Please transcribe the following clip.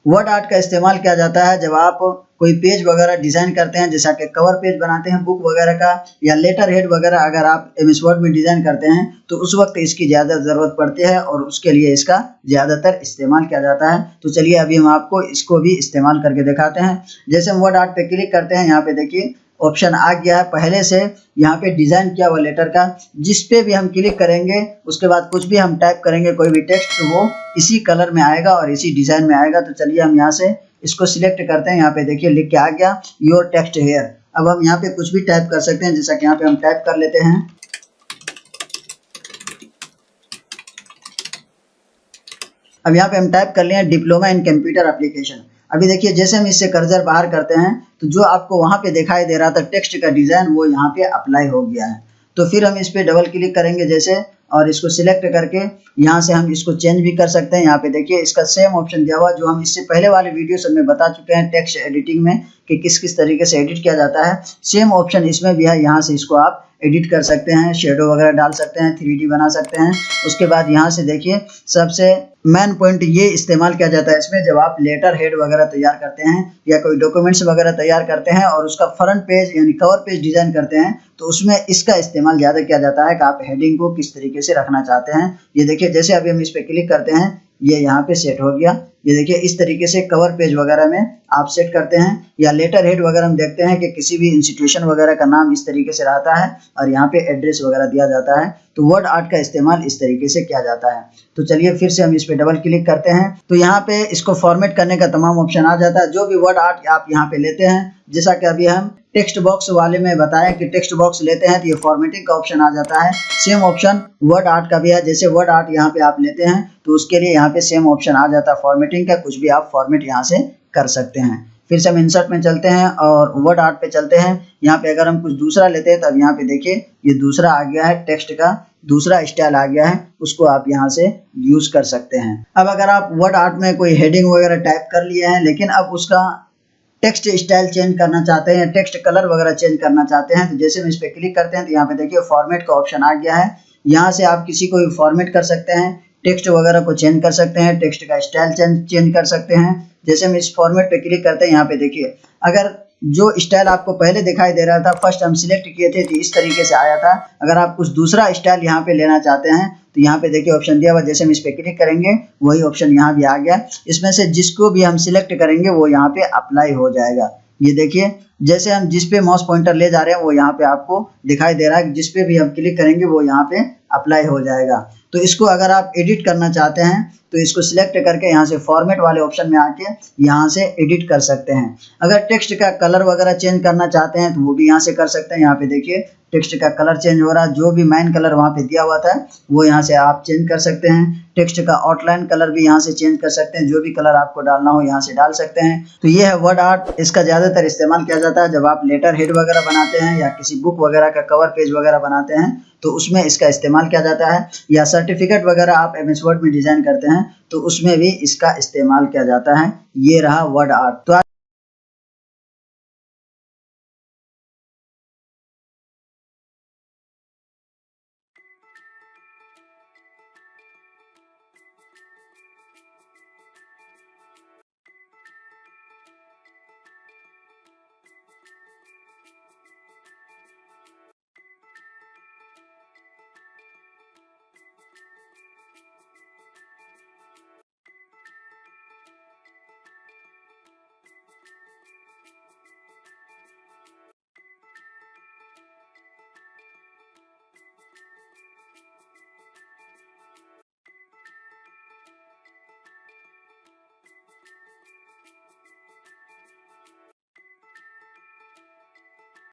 Word art का इस्तेमाल किया जाता है जब आप कोई पेज वगैरह डिजाइन करते हैं, जैसा कि कवर पेज बनाते हैं बुक वगैरह का, या लेटर हेड वगैरह अगर आप एमएस वर्ड में डिजाइन करते हैं तो उस वक्त इसकी ज़्यादा ज़रूरत पड़ती है और उसके लिए इसका ज़्यादातर इस्तेमाल किया जाता है। तो चलिए अभी हम आपको इसको भी इस्तेमाल करके दिखाते हैं। जैसे हम वर्ड आर्ट पे क्लिक करते हैं, यहाँ पे देखिए ऑप्शन आ गया है पहले से यहाँ पे डिजाइन किया हुआ लेटर का। जिस पे भी हम क्लिक करेंगे उसके बाद कुछ भी हम टाइप करेंगे, कोई भी टेक्स्ट, तो वो इसी कलर में आएगा और इसी डिजाइन में आएगा। तो चलिए हम यहाँ से इसको सिलेक्ट करते हैं। यहाँ पे देखिए लिख के आ गया योर टेक्स्ट हेयर। अब हम यहाँ पे कुछ भी टाइप कर सकते हैं, जैसा कि यहाँ पे हम टाइप कर लेते हैं। अब यहाँ पे हम टाइप कर लिए हैं डिप्लोमा इन कंप्यूटर एप्लीकेशन। अभी देखिए जैसे हम इससे कर्सर बाहर करते हैं तो जो आपको वहां पे दिखाई दे रहा था टेक्स्ट का डिजाइन, वो यहाँ पे अप्लाई हो गया है। तो फिर हम इस पे डबल क्लिक करेंगे जैसे, और इसको सिलेक्ट करके यहाँ से हम इसको चेंज भी कर सकते हैं। यहाँ पे देखिए इसका सेम ऑप्शन दिया हुआ जो हम इससे पहले वाले वीडियो सब में बता चुके हैं टेक्स्ट एडिटिंग में कि किस किस तरीके से एडिट किया जाता है। सेम ऑप्शन इसमें भी है, यहाँ से इसको आप एडिट कर सकते हैं, शेडो वगैरह डाल सकते हैं, 3D बना सकते हैं। उसके बाद यहाँ से देखिए सबसे मेन पॉइंट ये इस्तेमाल किया जाता है इसमें, जब आप लेटर हेड वगैरह तैयार करते हैं या कोई डॉक्यूमेंट्स वगैरह तैयार करते हैं और उसका फ्रंट पेज यानी कवर पेज डिजाइन करते हैं, तो उसमें इसका इस्तेमाल ज़्यादा किया जाता है कि आप हेडिंग को किस तरीके से रखना चाहते हैं। ये देखिए जैसे अभी हम इस पर क्लिक करते हैं, ये यहाँ पे सेट हो गया। ये देखिए इस तरीके से कवर पेज वगैरह में आप सेट करते हैं, या लेटर हेड वगैरह हम देखते हैं कि किसी भी इंस्टीट्यूशन वगैरह का नाम इस तरीके से रहता है और यहाँ पे एड्रेस वगैरह दिया जाता है। तो वर्ड आर्ट का इस्तेमाल इस तरीके से किया जाता है। तो चलिए फिर से हम इस पे डबल क्लिक करते हैं तो यहाँ पे इसको फॉर्मेट करने का तमाम ऑप्शन आ जाता है। जो भी वर्ड आर्ट आप यहाँ पे लेते हैं, जैसा कि अभी हम टेक्स्ट बॉक्स वाले में बताएं कि टेक्स्ट बॉक्स लेते हैं तो ये फॉर्मेटिंग का ऑप्शन आ जाता है। सेम ऑप्शन वर्ड आर्ट का भी है, जैसे वर्ड आर्ट यहाँ पे आप लेते हैं तो उसके लिए यहाँ पे सेम ऑप्शन आ जाता है फॉर्मेटिंग का, कुछ भी आप फॉर्मेट यहाँ से कर सकते हैं। फिर से हम इंसर्ट में चलते हैं और वर्ड आर्ट पे चलते हैं। यहाँ पे अगर हम कुछ दूसरा लेते हैं तब यहाँ पे देखिए ये दूसरा आ गया है, टेक्स्ट का दूसरा स्टाइल आ गया है, उसको आप यहाँ से यूज कर सकते हैं। अब अगर आप वर्ड आर्ट में कोई हेडिंग वगैरह टाइप कर लिए हैं लेकिन अब उसका टेक्स्ट स्टाइल चेंज करना चाहते हैं, टेक्स्ट कलर वगैरह चेंज करना चाहते हैं, तो जैसे हम इस पे क्लिक करते हैं तो यहाँ पे देखिए फॉर्मेट का ऑप्शन आ गया है। यहाँ से आप किसी को भी फॉर्मेट कर सकते हैं, टेक्स्ट वगैरह को चेंज कर सकते हैं, टेक्स्ट का स्टाइल चेंज कर सकते हैं। जैसे हम इस फॉर्मेट पे क्लिक करते हैं, यहाँ पे देखिए अगर जो स्टाइल आपको पहले दिखाई दे रहा था, फर्स्ट हम सिलेक्ट किए थे तो इस तरीके से आया था। अगर आप कुछ दूसरा स्टाइल यहाँ पे लेना चाहते हैं तो यहाँ पे देखिए ऑप्शन दिया हुआ, जैसे हम इस पे क्लिक करेंगे वही ऑप्शन यहाँ भी आ गया। इसमें से जिसको भी हम सिलेक्ट करेंगे वो यहाँ पे अप्लाई हो जाएगा। ये देखिए जैसे हम जिस पे माउस पॉइंटर ले जा रहे हैं वो यहाँ पे आपको दिखाई दे रहा है, जिस पे भी हम क्लिक करेंगे वो यहाँ पे अप्लाई हो जाएगा। तो इसको अगर आप एडिट करना चाहते हैं तो इसको सिलेक्ट करके यहाँ से फॉर्मेट वाले ऑप्शन में आके यहाँ से एडिट कर सकते हैं। अगर टेक्स्ट का कलर वगैरह चेंज करना चाहते हैं तो वो भी यहाँ से कर सकते हैं। यहाँ पे देखिए टेक्स्ट का कलर चेंज हो रहा है, जो भी मेन कलर वहाँ पे दिया हुआ था वो यहाँ से आप चेंज कर सकते हैं। टेक्स्ट का आउटलाइन कलर भी यहाँ से चेंज कर सकते हैं, जो भी कलर आपको डालना हो यहाँ से डाल सकते हैं। तो ये है वर्ड आर्ट। इसका ज़्यादातर इस्तेमाल किया जाता है जब आप लेटर हेड वगैरह बनाते हैं या किसी बुक वगैरह का कवर पेज वगैरह बनाते हैं तो उसमें इसका इस्तेमाल किया जाता है, या सर्टिफिकेट वगैरह आप एमएस वर्ड में डिजाइन करते हैं तो उसमें भी इसका इस्तेमाल किया जाता है। ये रहा वर्ड आर्ट। तो